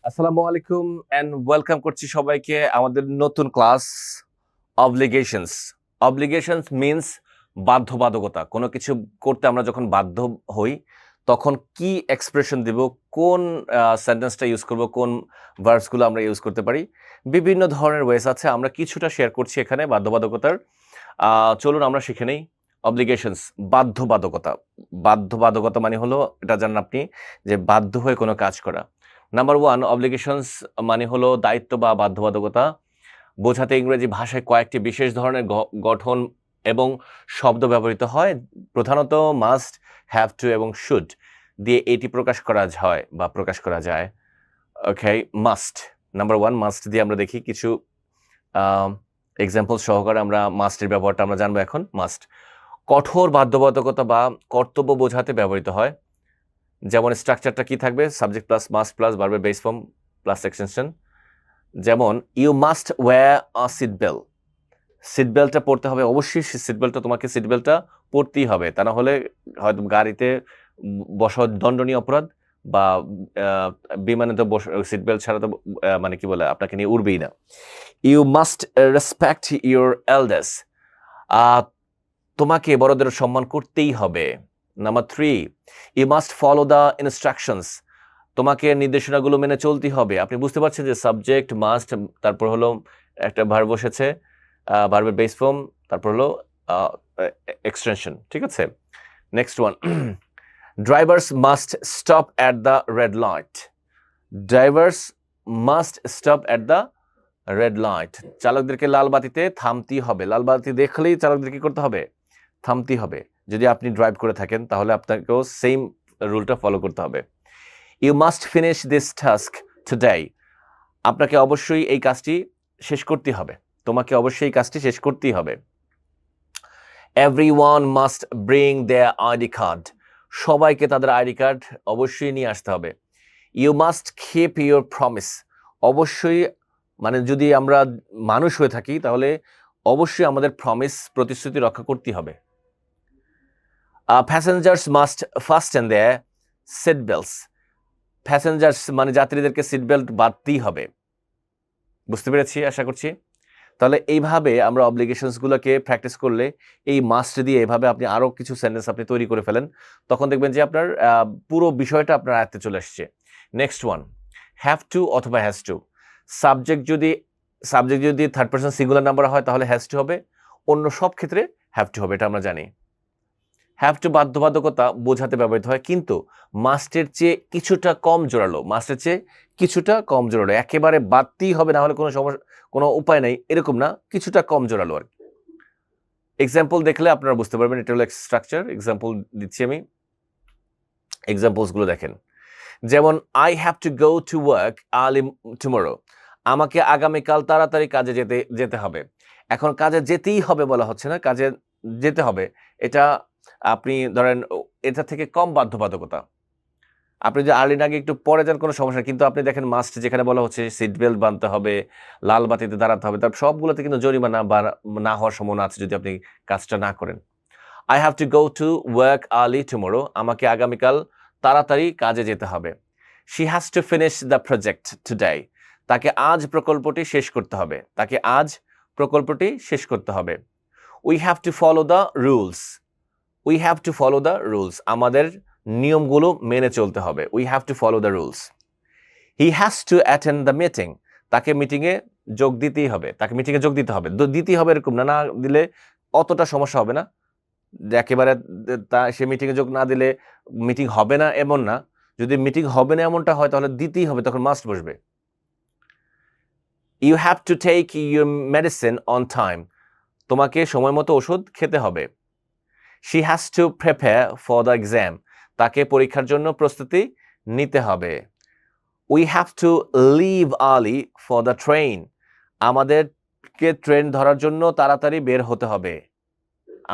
আসসালামু আলাইকুম and welcome করছি সবাইকে আমাদের নতুন ক্লাস অব্লিগেশনস। অব্লিগেশনস মিন্স বাধ্যবাধকতা। কোনো কিছু করতে আমরা যখন বাধ্য হই তখন কি এক্সপ্রেশন দিব, কোন সেন্টেন্সটা ইউজ করব, কোন ভার্বসগুলো আমরা ইউজ করতে পারি। বিভিন্ন ধরনের ওয়েস আছে, আমরা কিছুটা শেয়ার করছি এখানে বাধ্যবাধকতার। চলুন আমরা শিখে নেই। অব্লিগেশনস, বাধ্যবাধকতা। বাধ্যবাধকতা মানে হলো, এটা জানেন আপনি, যে বাধ্য হয়ে কোনো কাজ করা। নাম্বার ওয়ান, অব্লিগেশনস মানে হলো দায়িত্ব বা বাধ্যবাধকতা বোঝাতে ইংরেজি ভাষায় কয়েকটি বিশেষ ধরনের গঠন এবং শব্দ ব্যবহৃত হয়। প্রধানত মাস্ট, হ্যাভ টু এবং শুড দিয়ে এটি প্রকাশ করা হয় বা প্রকাশ করা যায়। ওকে, মাস্ট, নাম্বার ওয়ান, মাস্ট দিয়ে আমরা দেখি কিছু এক্সাম্পল সহকারে আমরা মাস্টের ব্যবহারটা আমরা জানবো এখন। মাস্ট কঠোর বাধ্যবাধকতা বা কর্তব্য বোঝাতে ব্যবহৃত হয়। যেমন স্ট্রাকচারটা কি থাকবে, সাবজেক্ট প্লাস মাস্ট প্লাস ভার্বের বেস ফর্ম প্লাস এক্সটেনশন। যেমন you must wear a seat belt, seat বেল্টটা পড়তে হবে, অবশ্যই সিট বেল্টটা তোমাকে সিট বেল্টটা পড়তেই হবে, তা না হলে হয়তো গাড়িতে বসা দণ্ডনীয় অপরাধ, বা বিমানে তো সিট বেল্ট ছাড়া তো মানে কি বলে আপনাকে নিয়ে উড়বেই না। You must respect your elders, তোমাকে বড়দের সম্মান করতেই হবে। Number three, you must follow the instructions, তোমাকে নির্দেশনাগুলো মেনে চলতে হবে। আপনি বুঝতে পারছেন যে সাবজেক্ট মাস্ট, তারপর হলো একটা ভার্ব বসেছে, ভার্বের বেস ফর্ম, তারপর হলো এক্সটেনশন, ঠিক আছে। Next one, drivers must stop at the red light, drivers must stop at the red light, চালকদেরকে লাল বাতিতে থামতেই হবে। লাল বাতি দেখলেই চালকদের কি করতে হবে, থামতেই হবে। যদি আপনি ড্রাইভ করে থাকেন তাহলে আপনাকেও সেম রুলটা ফলো করতে হবে। You must finish this task today, আপনাকে অবশ্যই এই কাজটি শেষ করতে হবে, তোমাকে অবশ্যই এই কাজটি শেষ করতেই হবে। Everyone must bring their ID card, সবাইকে তাদের আইডি কার্ড অবশ্যই নিয়ে আসতে হবে। You must keep your promise, অবশ্যই, মানে যদি আমরা মানুষ হয়ে থাকি তাহলে অবশ্যই আমাদের প্রমিস, প্রতিশ্রুতি রক্ষা করতে হবে। প্যাসেঞ্জার্স মাস্ট ফাস্টেন দেয়ার সিট বেল্টস, প্যাসেঞ্জার্স মানে যাত্রীদেরকে সিট বেল্ট বাঁধতেই হবে। বুঝতে পেরেছি আশা করছি। তাহলে এইভাবে আমরা অব্লিগেশনসগুলোকে প্র্যাকটিস করলে, এই মাস্ট দিয়ে এভাবে আপনি আরও কিছু সেন্টেন্স আপনি তৈরি করে ফেলেন, তখন দেখবেন যে আপনার পুরো বিষয়টা আপনার আয়ত্তে চলে আসছে। নেক্সট ওয়ান, হ্যাভ টু অথবা হ্যাজ টু। সাবজেক্ট যদি থার্ড পারসন সিঙ্গুলার নাম্বার হয় তাহলে হ্যাজ টু হবে, অন্য সব ক্ষেত্রে হ্যাভ টু হবে, এটা আমরা জানি। হ্যাভ টু বাধ্যবাধকতা বোঝাতে ব্যবহৃত হয়, কিন্তু মাস্টের চেয়ে কিছুটা কম জোরালো, মাস্টের চেয়ে কিছুটা কম জোরালো, একেবারে বাড়তেই হবে না হলে কোনো সমস্যা, কোনো উপায় নেই এরকম না, কিছুটা কম জোরালো আর কি। এক্সাম্পল দেখলে আপনারা বুঝতে পারবেন এটা হলো স্ট্রাকচার। এক্সাম্পল দিচ্ছি আমি, এক্সাম্পলসগুলো দেখেন। যেমন I have to go to work early tomorrow, আমাকে আগামীকাল তাড়াতাড়ি কাজে যেতে হবে। এখন কাজে যেতেই হবে বলা হচ্ছে না, কাজে যেতে হবে, এটা আপনি ধরেন এটা থেকে কম বাধ্যবাধকতা। আপনি যদি আর্লি না গিয়ে একটু পরে যান কোনো সমস্যা নেই, কিন্তু আপনি দেখেন মাস্ট যেখানে বলা হচ্ছে সিট বেল্ট বাঁধতে হবে, লাল বাতিতে দাঁড়াতে হবে, তার সবগুলোতে কিন্তু জরিমানা বা না হওয়ার সম্ভাবনা আছে যদি আপনি কাজটা না করেন। I have to go to work early tomorrow, আমাকে আগামীকাল তাড়াতাড়ি কাজে যেতে হবে। She has to finish the project today, তাকে আজ প্রকল্পটি শেষ করতে হবে, তাকে আজ প্রকল্পটি শেষ করতে হবে। We have to follow the rules, we have to follow the rules, আমাদের নিয়মগুলো মেনে চলতে হবে। We have to follow the rules. He has to attend the meeting, তাকে মিটিংয়ে যোগ দিতেই হবে, তাকে মিটিংয়ে যোগ দিতে হবে, দিতেই হবে এরকম না, না দিলে অতটা সমস্যা হবে না, একেবারে সে মিটিংয়ে যোগ না দিলে মিটিং হবে না এমন না, যদি মিটিং হবে না এমনটা হয় তাহলে দিতেই হবে, তখন মাস্ট বসবে। You have to take your medicine on time, তোমাকে সময় মতো ওষুধ খেতে হবে। She has to prepare for the exam, তাকে পরীক্ষার জন্য প্রস্তুতি নিতে হবে। We have to leave early for the train, আমাদেরকে ট্রেন ধরার জন্য তাড়াতাড়ি বের হতে হবে,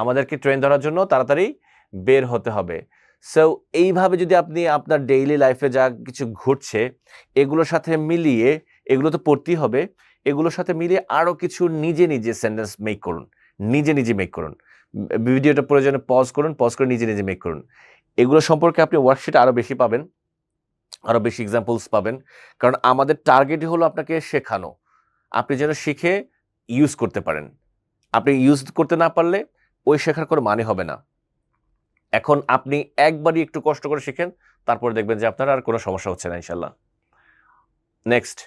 আমাদেরকে ট্রেন ধরার জন্য তাড়াতাড়ি বের হতে হবে। সো এইভাবে যদি আপনি আপনার ডেইলি লাইফে যা কিছু ঘটছে এগুলোর সাথে মিলিয়ে, এগুলো তো পড়তেই হবে, এগুলোর সাথে মিলিয়ে আরও কিছু নিজে নিজে সেন্টেন্স মেক করুন, নিজে নিজে মেক করুন। ভিডিওটা প্রয়োজনে পজ করুন, পজ করে নিজে নিজে মেক করুন। এগুলো সম্পর্কে আপনি ওয়ার্কশিট আরও বেশি পাবেন। আরো বেশি এক্সাম্পলস পাবেন, কারণ আমাদের টার্গেটই হলো আপনাকে শেখানো, আপনি যেন শিখে ইউজ করতে পারেন। আপনি ইউজ করতে না পারলে ওই শেখার কোনো মানে হবে না। এখন আপনি একবারই একটু কষ্ট করে শিখেন, তারপরে দেখবেন যে আপনার আর কোনো সমস্যা হচ্ছে না ইনশাল্লাহ। Next,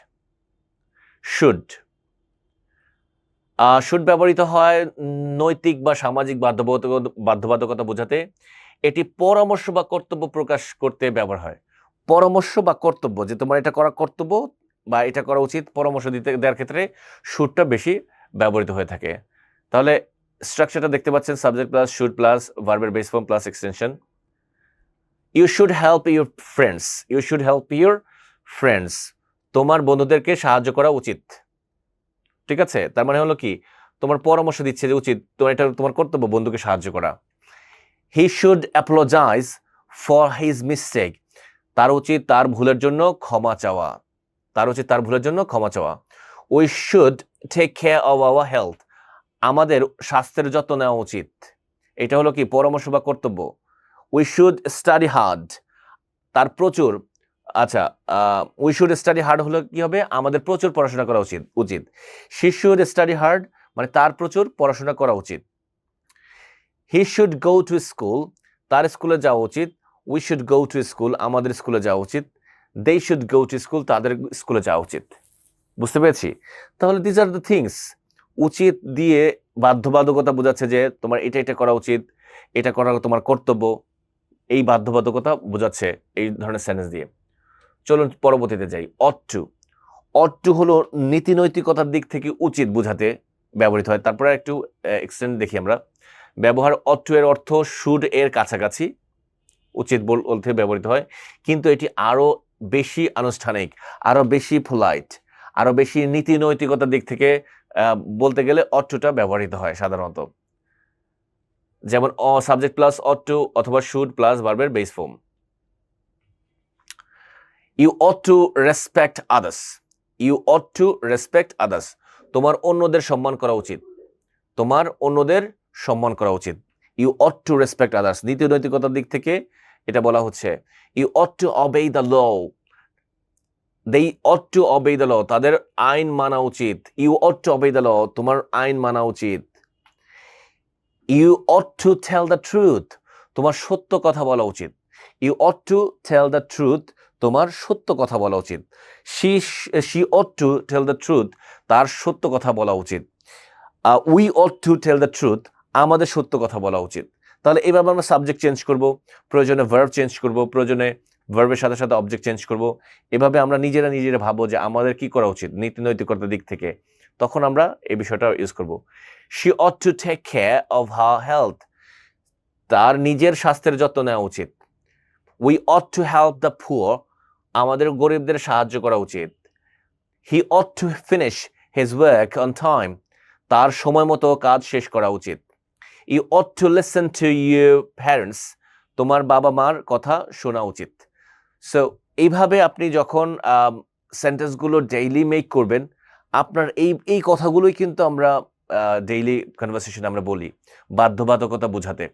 should. শুড ব্যবহৃত হয় নৈতিক বা সামাজিক বাধ্যবাধকতা বোঝাতে। এটি পরামর্শ বা কর্তব্য প্রকাশ করতে ব্যবহার হয়। পরামর্শ বা কর্তব্য, যে তোমার এটা করা কর্তব্য বা এটা করা উচিত, পরামর্শ দেওয়ার ক্ষেত্রে শুডটা বেশি ব্যবহৃত হয়ে থাকে। তাহলে স্ট্রাকচারটা দেখতে পাচ্ছেন, সাবজেক্ট প্লাস শুড প্লাস ভার্বের base form plus extension. You should help your friends. You should help your friends, তোমার বন্ধুদেরকে সাহায্য করা উচিত। ঠিক আছে, তার মানে হলো কি, তোমার পরামর্শ দিচ্ছে যে উচিত, তোমার এটা তোমার কর্তব্য বন্ধুকে সাহায্য করা। He should apologize for his mistake, তার উচিত তার ভুলের জন্য ক্ষমা চাওয়া। তার উচিত তার ভুলের জন্য ক্ষমা চাওয়া। We should take care of our health, আমাদের স্বাস্থ্যের যত্ন নেওয়া উচিত। এটা হলো কি, পরামর্শ বা কর্তব্য। উই শুড স্টাডি হার্ড, তার প্রচুর, আচ্ছা, উই শুড স্টাডি হার্ড হলো কি হবে, আমাদের প্রচুর পড়াশোনা করা উচিত। শি শুড স্টাডি হার্ড মানে তার প্রচুর পড়াশোনা করা উচিত। He should go to school, তার স্কুলে যাওয়া উচিত। We should go to school, আমাদের স্কুলে যাওয়া উচিত। They should go to school, তাদের স্কুলে যাওয়া উচিত। বুঝতে পেরেছি? তাহলে দিস আর দ্য থিংস। উচিত দিয়ে বাধ্যবাধকতা বোঝাচ্ছে যে তোমার এটা এটা করা উচিত, এটা করা তোমার কর্তব্য, এই বাধ্যবাধকতা বোঝাচ্ছে এই ধরনের সেন্টেন্স দিয়ে। চলুন পরবর্তীতে যাই। Ought to. অট টু হলো নীতি নৈতিকতার দিক থেকে উচিত বোঝাতে ব্যবহৃত হয়। তারপরে একটু এক্সটেন্ড দেখি আমরা। ব্যবহার অট টু এর অর্থ শুড এর কাছাকাছি, উচিত বলতে ব্যবহৃত হয়, কিন্তু এটি আরো বেশি আনুষ্ঠানিক, আরো বেশি পোলাইট, আরো বেশি নীতি নৈতিকতার দিক থেকে বলতে গেলে অট টুটা ব্যবহৃত হয় সাধারণত। যেমন সাবজেক্ট প্লাস অট টু অথবা শুড প্লাস ভার্বের base form. You ought to respect others. You ought to respect others, তোমার অন্যদের সম্মান করা উচিত। তোমার অন্যদের সম্মান করা উচিত। You ought to respect others, নীতি নৈতিকতার দিক থেকে এটা বলা হচ্ছে। You ought to obey the law. They ought to obey the law, তাদের আইন মানা উচিত। You ought to obey the law, তোমার আইন মানা উচিত। You ought to tell the truth, তোমার সত্য কথা বলা উচিত। You ought to tell the truth, তোমার সত্য কথা বলা উচিত। She ought to tell the truth, তার সত্য কথা বলা উচিত। We ought to tell the truth, আমাদের সত্য কথা বলা উচিত। তাহলে এভাবে আমরা সাবজেক্ট চেঞ্জ করব, প্রয়োজনে ভার্ব চেঞ্জ করব, প্রয়োজনে ভার্বের সাথে সাথে অবজেক্ট চেঞ্জ করব। এভাবে আমরা নিজেরা ভাববো যে আমাদের কি করা উচিত নীতি নৈতিকতার দিক থেকে, তখন আমরা এই বিষয়টা ইউজ করব। She ought to take care of her health, তার নিজের স্বাস্থ্যের যত্ন নেওয়া উচিত। We ought to help the poor, আমাদের গরিবদের সাহায্য করা উচিত। He ought to finish his work on time, তার সময় মতো কাজ শেষ করা উচিত। You ought to listen to your parents, তোমার বাবা মার কথা শোনা উচিত। সো এইভাবে আপনি যখন সেন্টেন্সগুলো ডেইলি মেক করবেন, আপনার এই কথাগুলোই কিন্তু আমরা ডেইলি কনভারসেশনে আমরা বলি বাধ্যবাধকতা বোঝাতে।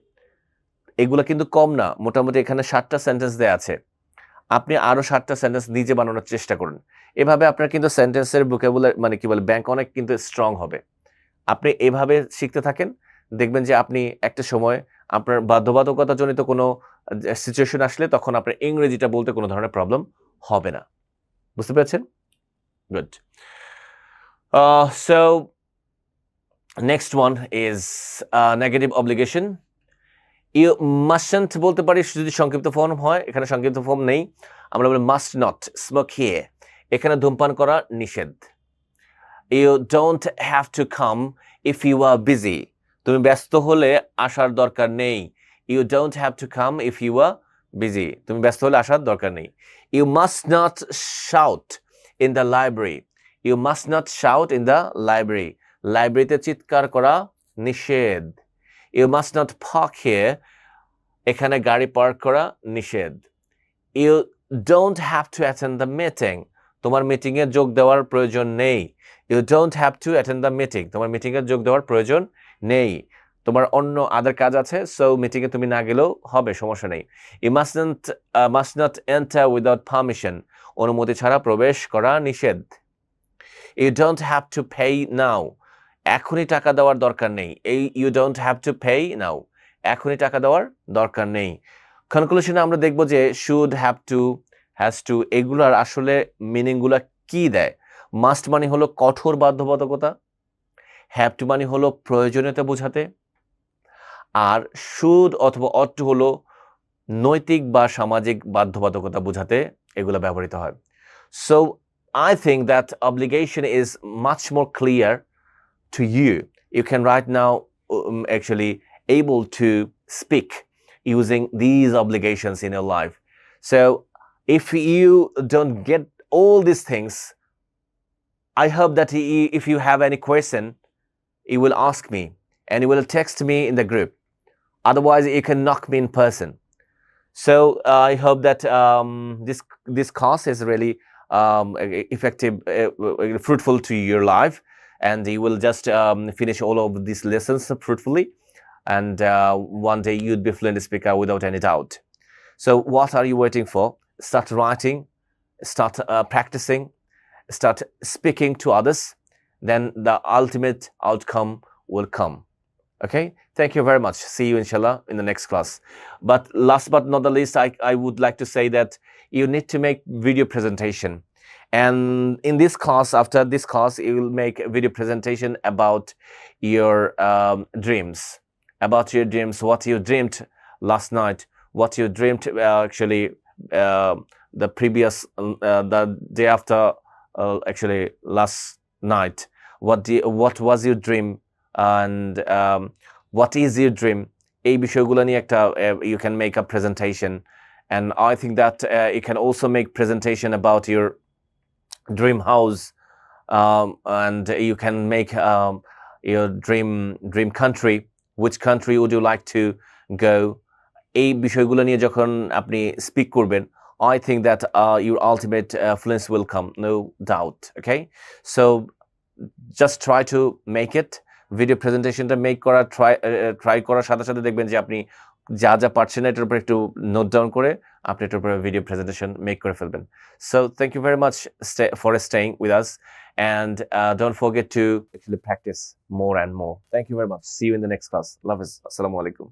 এগুলো কিন্তু কম না, মোটামুটি এখানে 7টা সেন্টেন্স দেয়া আছে। আপনি আরো 7টা সেন্টেন্স নিজে বানানোর চেষ্টা করুন। এভাবে আপনার কিন্তু সেন্টেন্সের ভোকাবুলারি মানে কি বলে ব্যাংক অনেক কিন্তু স্ট্রং হবে। আপনি এভাবে শিখতে থাকেন, দেখবেন যে আপনি একটা সময় আপনার বাধ্যবাধকতা জনিত কোনো সিচুয়েশন আসলে তখন আপনার ইংরেজিটা বলতে কোনো ধরনের প্রবলেম হবে না। বুঝতে পেরেছেন? Good. So next one is negative obligation. You mustn't বলতে পারি যদি সংক্ষিপ্ত ফর্ম হয়, এখানে সংক্ষিপ্ত ফর্ম নেই, আমরা বলি মাস্ট নট স্মোক হিয়ার, এখানে ধূমপান করা নিষেধ। You don't have to come if you are busy, তুমি ব্যস্ত হলে আসার দরকার নেই। You don't have to come if you are busy, তুমি ব্যস্ত হলে আসার দরকার নেই। You must not shout in the library. You must not shout in the library, লাইব্রেরিতে চিৎকার করা নিষেধ। You must not park here, এখানে গাড়ি পার্ক করা নিষেধ। You don't have to attend the meeting, তোমার মিটিংয়ে যোগ দেওয়ার প্রয়োজন নেই। You don't have to attend the meeting, তোমার মিটিংয়ে যোগ দেওয়ার প্রয়োজন নেই। তোমার অন্য আদার কাজ আছে, সো মিটিংয়ে তুমি না গেলেও হবে, সমস্যা নেই। You must not enter without permission, অনুমতি ছাড়া প্রবেশ করা নিষেধ। You don't have to pay now, এখনই টাকা দেওয়ার দরকার নেই। এই you don't have to pay now, এখনই টাকা দেওয়ার দরকার নেই। কনক্লুশনে আমরা দেখব যে should, have to, has to, এগুলার আসলে মিনিংগুলা কি দেয়। মাস্ট মানে হলো কঠোর বাধ্যবাধকতা, হ্যাভ টু মানে হলো প্রয়োজনীয়তা বোঝাতে, আর শুড অথবা অট টু হলো নৈতিক বা সামাজিক বাধ্যবাধকতা বোঝাতে এগুলো ব্যবহৃত হয়। So I think that obligation is much more clear to you. You can right now actually able to speak using these obligations in your life. So if you don't get all these things, I hope that if you have any question, you will ask me and you will text me in the group. Otherwise, you can knock me in person. So I hope that this course is really effective, fruitful to your life, and you will just finish all of these lessons fruitfully, and one day you'd be fluent speaker without any doubt. So what are you waiting for? Start writing, start practicing, start speaking to others, then the ultimate outcome will come. Okay, thank you very much. See you inshallah in the next class. But last but not the least, I would like to say that you need to make video presentation, and in this class, after this class, you will make a video presentation about your dreams, what you dreamed last night, what you dreamed actually the previous the day after, actually last night, what was your dream, and what is your dream, এই বিষয়গুলো নিয়ে একটা you can make a presentation, and I think that you can also make presentation about your dream house, and you can make your dream country, which country would you like to go, এই বিষয়গুলো নিয়ে যখন আপনি speak করবেন, I think that your ultimate fluence will come, no doubt. Okay, so just try to make it. Video প্রেজেন্টেশনটা make করা try করার সাথে সাথে দেখবেন যে আপনি যা যা পারছেন এটার উপরে একটু নোট ডাউন করে আপনি এটার উপরে ভিডিও প্রেজেন্টেশন মেক করে ফেলবেন। So thank you very much for staying with us, and don't forget to actually practice more and more. Thank you very much. See you in the next class. Love is. Assalamu alaikum.